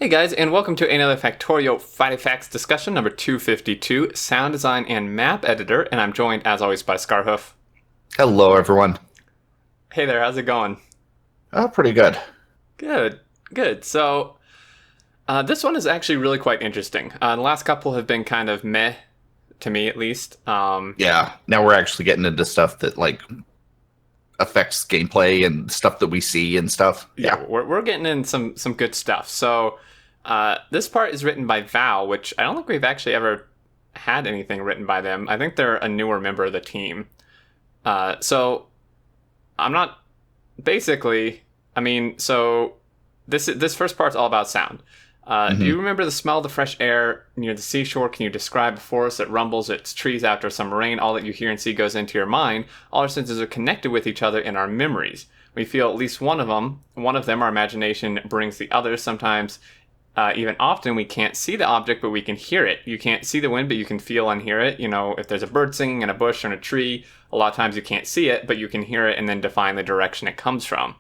Hey guys, and welcome to another Factorio Fighting Facts discussion number 252, sound design and map editor, and I'm joined as always by Scarhoof. Hello, everyone. Hey there, how's it going? Pretty good. Good, good. So, this one is actually really quite interesting. The last couple have been kind of meh, to me at least. Yeah, now we're actually getting into stuff that affects gameplay and stuff that we see and stuff. Yeah, we're getting in some good stuff. So, this part is written by Val, which I don't think we've actually ever had anything written by them. I think they're a newer member of the team. So I'm not basically. I mean, so this first part's all about sound. Do you remember the smell of the fresh air near the seashore? Can you describe a forest that rumbles its trees after some rain? All that you hear and see goes into your mind. All our senses are connected with each other in our memories. We feel at least one of them. One of them, our imagination brings the others. Sometimes, even often, we can't see the object, but we can hear it. You can't see the wind, but you can feel and hear it. You know, if there's a bird singing in a bush or in a tree, a lot of times you can't see it, but you can hear it and then define the direction it comes from.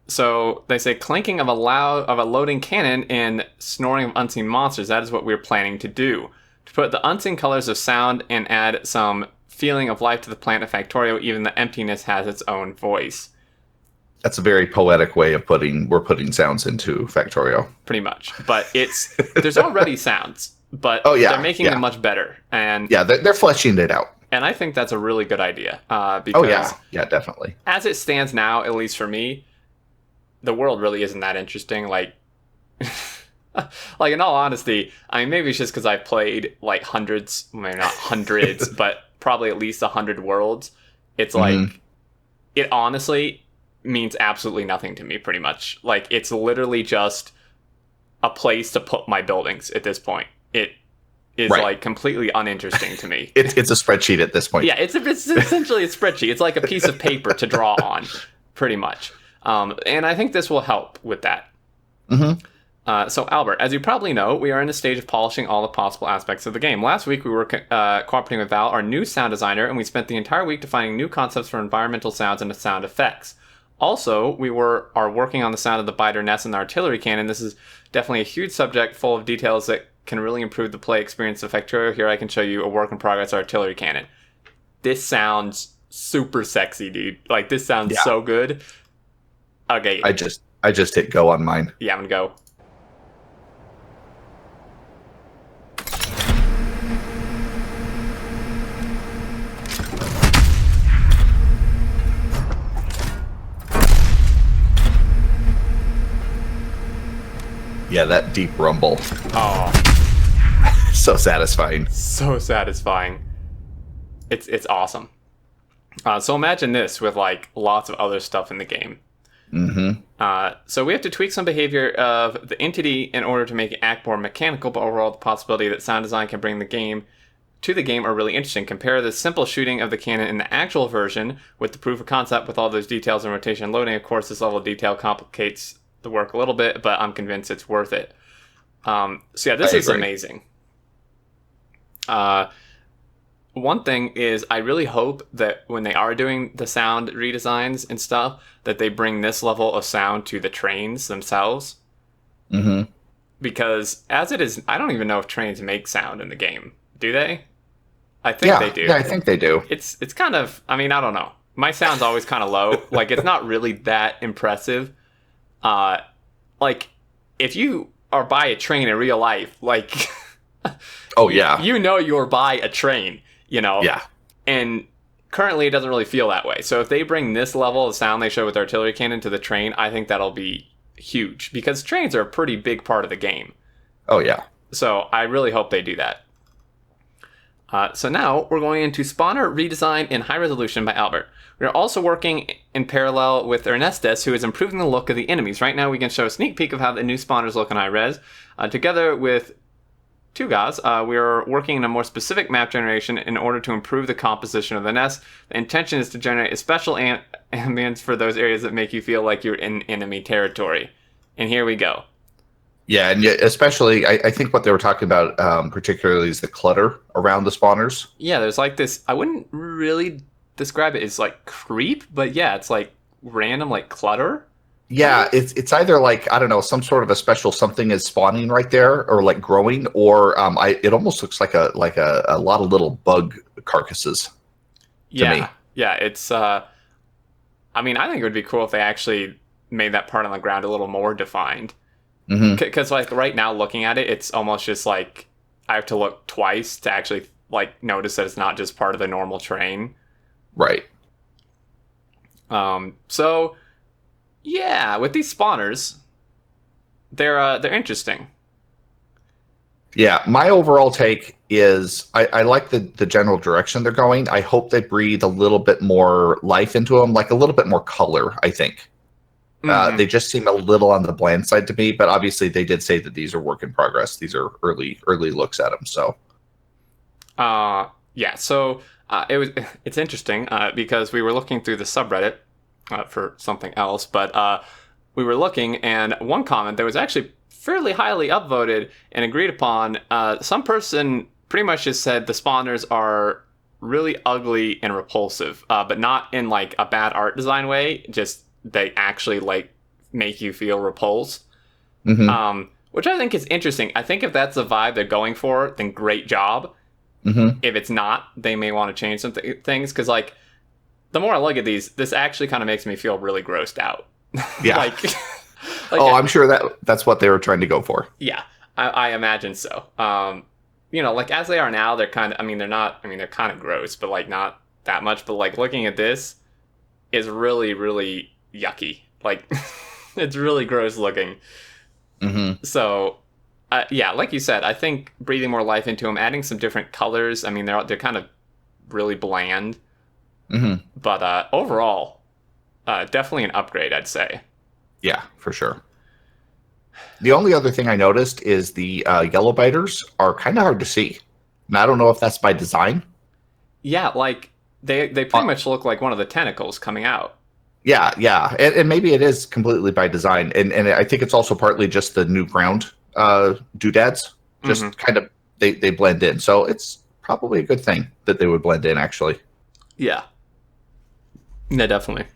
So they say clinking of a loading cannon and snoring of unseen monsters. That is what we're planning to do. To put the unseen colors of sound and add some feeling of life to the planet Factorio, even the emptiness has its own voice. That's a very poetic way of we're putting sounds into Factorio. Pretty much. But there's already sounds, but they're making them much better. And yeah, they're fleshing it out. And I think that's a really good idea. Because yeah, definitely. As it stands now, at least for me, the world really isn't that interesting. Like in all honesty, I mean, maybe it's just because I've played like hundreds, maybe not hundreds, but probably at least 100 worlds. It's like, it honestly means absolutely nothing to me, pretty much. Like, it's literally just a place to put my buildings at this point. It is like completely uninteresting to me. It's a spreadsheet at this point. Yeah, it's essentially a spreadsheet. It's like a piece of paper to draw on, pretty much. And I think this will help with that. So, Albert, as you probably know, we are in a stage of polishing all the possible aspects of the game. Last week, we were cooperating with Val, our new sound designer, and we spent the entire week defining new concepts for environmental sounds and sound effects. Also, we are working on the sound of the biter nest and the artillery cannon. This is definitely a huge subject full of details that can really improve the play experience of Factorio. Here I can show you a work in progress artillery cannon. This sounds super sexy, dude. Like, this sounds so good. Okay. I just hit go on mine. Yeah, I'm gonna go. Yeah, that deep rumble. Oh. So satisfying. So satisfying. It's awesome. So imagine this with like lots of other stuff in the game. So we have to tweak some behavior of the entity in order to make it act more mechanical, but overall the possibility that sound design can bring the game are really interesting. Compare the simple shooting of the cannon in the actual version with the proof of concept with all those details and rotation and loading. Of course, this level of detail complicates the work a little bit, but I'm convinced it's worth it. So yeah, this is amazing. One thing is, I really hope that when they are doing the sound redesigns and stuff, that they bring this level of sound to the trains themselves. Because as it is, I don't even know if trains make sound in the game. Do they? I think they do. Yeah, I think they do. It's kind of, I mean, I don't know. My sound's always kind of low. Like, it's not really that impressive. Like, if you are by a train in real life, like... Oh, yeah. You know you're by a train. You know? Yeah. And currently it doesn't really feel that way. So if they bring this level of sound they show with artillery cannon to the train, I think that'll be huge. Because trains are a pretty big part of the game. Oh, yeah. So I really hope they do that. So now we're going into spawner redesign in high resolution by Albert. We're also working in parallel with Ernestus, who is improving the look of the enemies. Right now we can show a sneak peek of how the new spawners look in high res. Together with two guys, we are working in a more specific map generation in order to improve the composition of the nest. The intention is to generate a special ambience for those areas that make you feel like you're in enemy territory. And here we go. Yeah, and especially, I think what they were talking about particularly is the clutter around the spawners. Yeah, there's like this, I wouldn't really describe it as like creep, but yeah, it's like random like clutter. Yeah, it's either like, I don't know, some sort of a special something is spawning right there, or like growing, or it almost looks like a lot of little bug carcasses to Yeah, me. yeah. It's. I mean, I think it would be cool if they actually made that part on the ground a little more defined. Hmm. Because like right now, looking at it, it's almost just like I have to look twice to actually like notice that it's not just part of the normal terrain. Right. So yeah, with these spawners, they're interesting. Yeah, my overall take is I like the general direction they're going. I hope they breathe a little bit more life into them, like a little bit more color, I think. Hmm. They just seem a little on the bland side to me, but obviously they did say that these are work in progress. These are early looks at them. So Yeah. So it's interesting because we were looking through the subreddit for something else, but we were looking, and one comment that was actually fairly highly upvoted and agreed upon. Some person pretty much just said the spawners are really ugly and repulsive, but not in like a bad art design way. Just they actually like make you feel repulsed. hmm Which I think is interesting. I think if that's the vibe they're going for, then great job. hmm If it's not, they may want to change some things, because like the more I look at these, this actually kind of makes me feel really grossed out. yeah. like, like Oh, I'm sure that's what they were trying to go for. yeah, I imagine so. Like as they are now, they're kind of. I mean, they're not. I mean, they're kind of gross, but like not that much. But like looking at this is really, really yucky. Like it's really gross looking. Hmm. So, yeah, like you said, I think breathing more life into them, adding some different colors. I mean, they're kind of really bland, Hmm. but overall, definitely an upgrade, I'd say. Yeah, for sure. The only other thing I noticed is the yellow biters are kind of hard to see. And I don't know if that's by design. Yeah, like they pretty much look like one of the tentacles coming out. Yeah, and maybe it is completely by design, and I think it's also partly just the new ground doodads. Hmm. Just kind of they blend in, so it's probably a good thing that they would blend in. Actually, Yeah, yeah, definitely.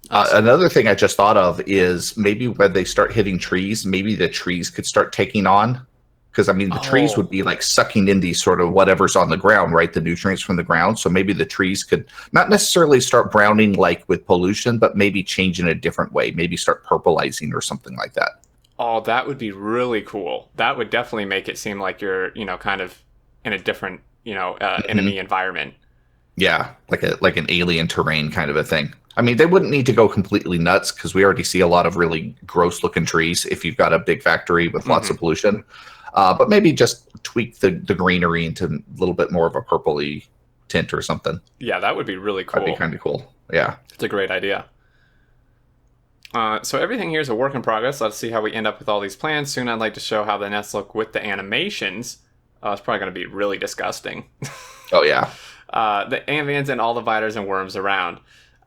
Awesome. another thing I just thought of is maybe when they start hitting trees, maybe the trees could start taking on. Because I mean, the trees would Oh, be like sucking in these sort of whatever's on the ground, right? The nutrients from the ground. So maybe the trees could not necessarily start browning like with pollution, but maybe change in a different way. Maybe start purplizing or something like that. oh, that would be really cool. That would definitely make it seem like you're, kind of in a different, Hmm. enemy environment. Yeah, like an alien terrain kind of a thing. I mean, they wouldn't need to go completely nuts because we already see a lot of really gross looking trees if you've got a big factory with lots Hmm. of pollution. But maybe just tweak the greenery into a little bit more of a purpley tint or something. Yeah, that would be really That'd be cool. kind of cool. Yeah. It's a great idea. So everything here is a work in progress. Let's see how we end up with all these plans. Soon I'd like to show how the nests look with the animations. It's probably going to be really disgusting. Oh yeah. The amphibians and all the biters and worms around.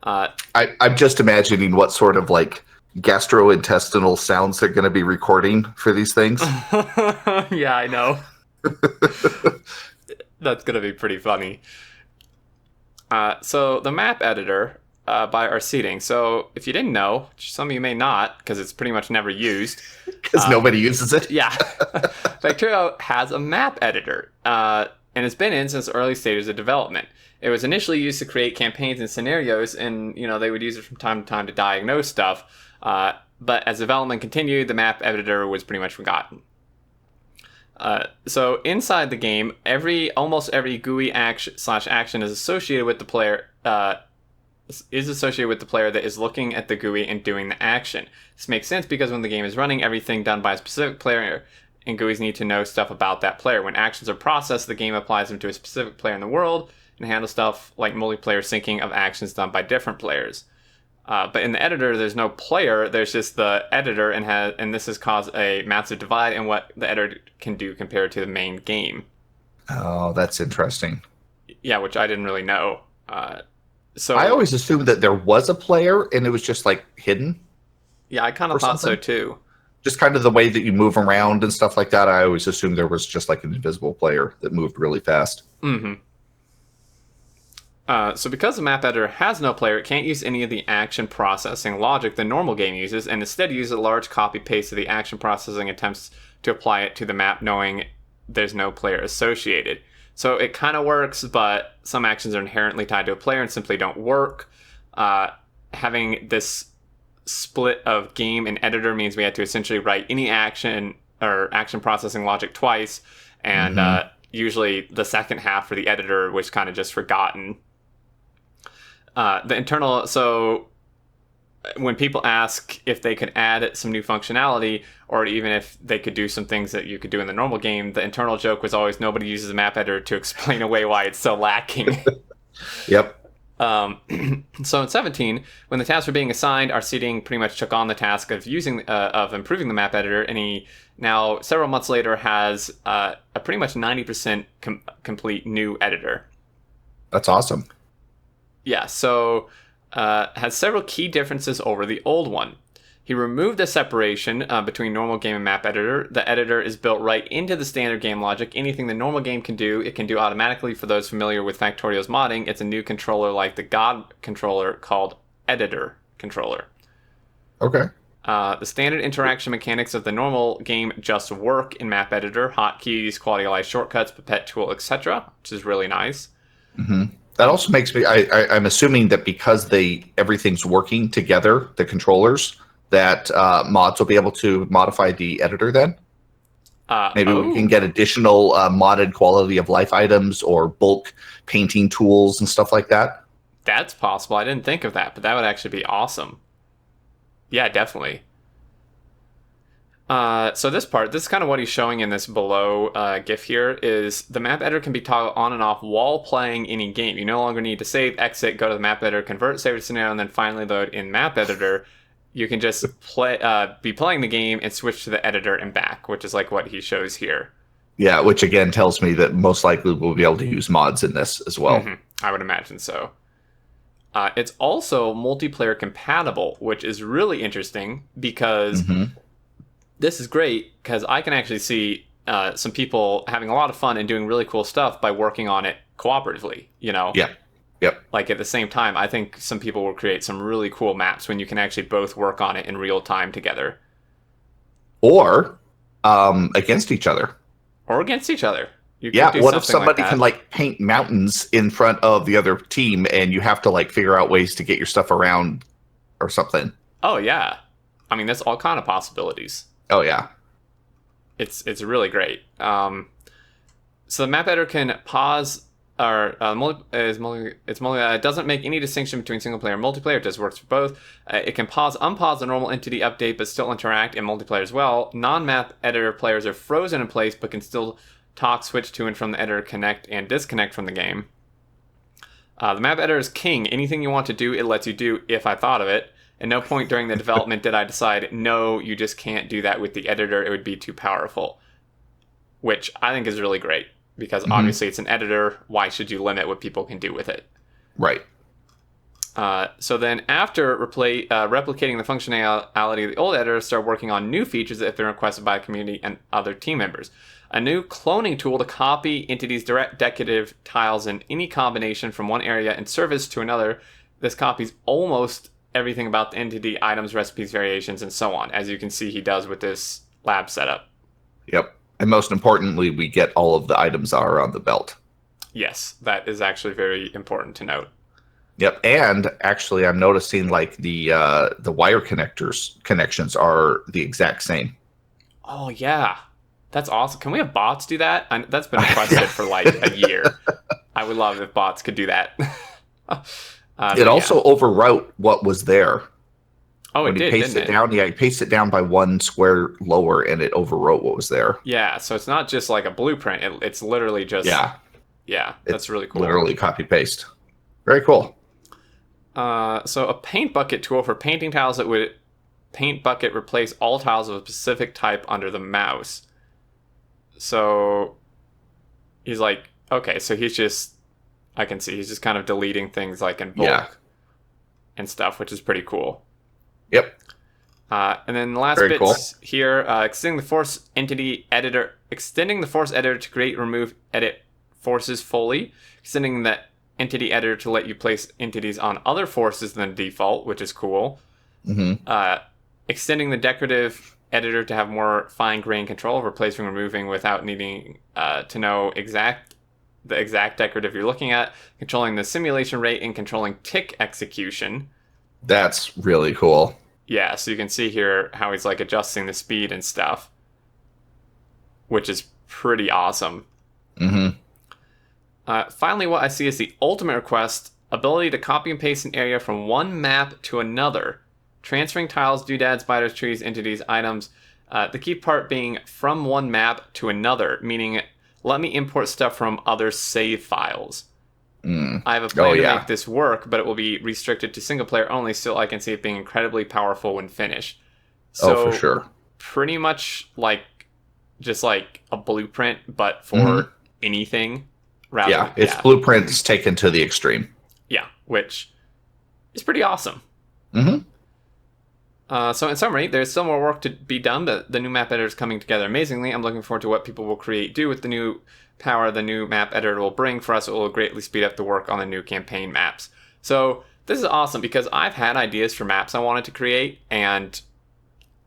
I'm just imagining what sort of like gastrointestinal sounds they're going to be recording for these things. Yeah, I know. That's going to be pretty funny. So the map editor by our seating. So if you didn't know, which some of you may not, because it's pretty much never used. Because nobody uses it. Yeah, Factorio has a map editor, and it's been in since the early stages of development. It was initially used to create campaigns and scenarios, and they would use it from time to time to diagnose stuff. But as development continued, the map editor was pretty much forgotten. So inside the game, almost every GUI action/action is associated with the player. That is looking at the GUI and doing the action. This makes sense because when the game is running, everything done by a specific player, and GUIs need to know stuff about that player. When actions are processed, the game applies them to a specific player in the world and handles stuff like multiplayer syncing of actions done by different players. But in the editor, there's no player. There's just the editor, and this has caused a massive divide in what the editor can do compared to the main game. Oh, that's interesting. Yeah, which I didn't really know. So I always assumed that there was a player and it was just like hidden yeah, I kind or of thought so something. too. Just kind of the way that you move around and stuff like that. I always assumed there was just like an invisible player that moved really fast. Hmm. So because the map editor has no player, it can't use any of the action processing logic the normal game uses, and instead uses a large copy paste of the action processing attempts to apply it to the map, knowing there's no player associated. So it kind of works, but some actions are inherently tied to a player and simply don't work. Having this split of game and editor means we had to essentially write any action or action processing logic twice, and usually the second half for the editor was kind of just forgotten. The internal, so when people ask if they could add some new functionality, or even if they could do some things that you could do in the normal game, the internal joke was always nobody uses a map editor to explain away why it's so lacking. Yep. So in 17, when the tasks were being assigned, our seating pretty much took on the task of improving the map editor, and he now, several months later, has a pretty much 90% complete new editor. That's awesome. Yeah, so has several key differences over the old one. He removed the separation between normal game and map editor. The editor is built right into the standard game logic. Anything the normal game can do, it can do automatically. For those familiar with Factorio's modding, it's a new controller like the God controller called Editor Controller. Okay. The standard interaction mechanics of the normal game just work in map editor: hotkeys, quality of life shortcuts, pipette tool, etc., which is really nice. That also makes me. I'm assuming that because everything's working together, the controllers, that mods will be able to modify the editor. Then maybe we can get additional modded quality of life items or bulk painting tools and stuff like that. That's possible. I didn't think of that, but that would actually be awesome. Yeah, definitely. So this is kind of what he's showing in this below GIF here, is the map editor can be toggled on and off while playing any game. You no longer need to save, exit, go to the map editor, convert, save to scenario, and then finally load in map editor. You can just be playing the game and switch to the editor and back, which is like what he shows here. Yeah, which again tells me that most likely we'll be able to use mods in this as well. I would imagine so. It's also multiplayer compatible, which is really interesting because this is great because I can actually see some people having a lot of fun and doing really cool stuff by working on it cooperatively, you know? Yeah. Yep. Like at the same time, I think some people will create some really cool maps when you can actually both work on it in real time together. Or against each other. Or against each other. What if somebody can like paint mountains in front of the other team and you have to like figure out ways to get your stuff around or something? Oh yeah. I mean, that's all kind of possibilities. Oh yeah. It's really great. So the map editor can pause or it doesn't make any distinction between single player and multiplayer. It just works for both. It can unpause the normal entity update but still interact in multiplayer as well. Non-map editor players are frozen in place but can still talk, switch to and from the editor, connect and disconnect from the game. The map editor is king. Anything you want to do, it lets you do if I thought of it. At no point during the development did I decide, no, you just can't do that with the editor. It would be too powerful. Which I think is really great. Because obviously it's an editor. Why should you limit what people can do with it? Right. So then after replicating the functionality of the old editor, start working on new features that have been requested by the community and other team members. A new cloning tool to copy entities' direct decorative tiles in any combination from one area and service to another. This copies almost everything about the entity, items, recipes, variations, and so on. As you can see, he does with this lab setup. Yep. And most importantly, we get all of the items that are on the belt. Yes, that is actually very important to note. Yep, and actually, I'm noticing like the wire connections are the exact same. Oh yeah, that's awesome. Can we have bots do that? That's been requested for like a year. I would love if bots could do that. It also overwrote what was there. Oh, when it did, didn't it? Down, yeah, he pasted it down by one square lower, and it overwrote what was there. Yeah, so it's not just like a blueprint. It's literally just... Yeah, that's really cool. Literally copy-paste. Very cool. So a paint bucket tool for painting tiles that would paint bucket replace all tiles of a specific type under the mouse. So he's like, okay, so he's just... I can see he's just kind of deleting things like in bulk and stuff, which is pretty cool. Yep. And then the last bits here, extending the force editor to create, remove, edit forces fully, extending the entity editor to let you place entities on other forces than the default, which is cool. Extending the decorative editor to have more fine-grained control over placing and removing without needing to know the exact decorative you're looking at. Controlling the simulation rate and controlling tick execution. That's really cool. Yeah, so you can see here how he's like adjusting the speed and stuff, which is pretty awesome. Finally, what I see is the ultimate request, ability to copy and paste an area from one map to another, transferring tiles, doodads, spiders, trees, entities, items. The key part being from one map to another, meaning let me import stuff from other save files. I have a plan to make this work, but it will be restricted to single player only, so I can see it being incredibly powerful when finished. So, for sure. Pretty much just like a blueprint, but for anything. It's blueprints taken to the extreme. Yeah, which is pretty awesome. So in summary, there's still more work to be done, but the new map editor is coming together amazingly. I'm looking forward to what people will do with the new power the new map editor will bring for us. It will greatly speed up the work on the new campaign maps. So this is awesome because I've had ideas for maps I wanted to create, and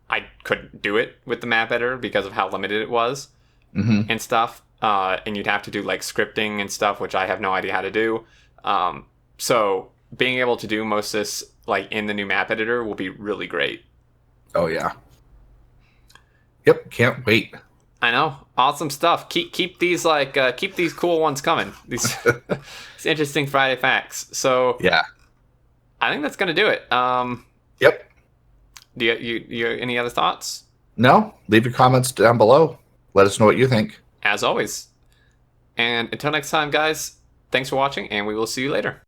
I couldn't do it with the map editor because of how limited it was and stuff. And you'd have to do like scripting and stuff, which I have no idea how to do. So being able to do most of this like in the new map editor will be really great. Oh yeah. Yep, can't wait. I know, awesome stuff. Keep these keep these cool ones coming. These interesting Friday facts. So yeah, I think that's gonna do it. Yep. Do you any other thoughts? No. Leave your comments down below. Let us know what you think. As always. And until next time, guys. Thanks for watching, and we will see you later.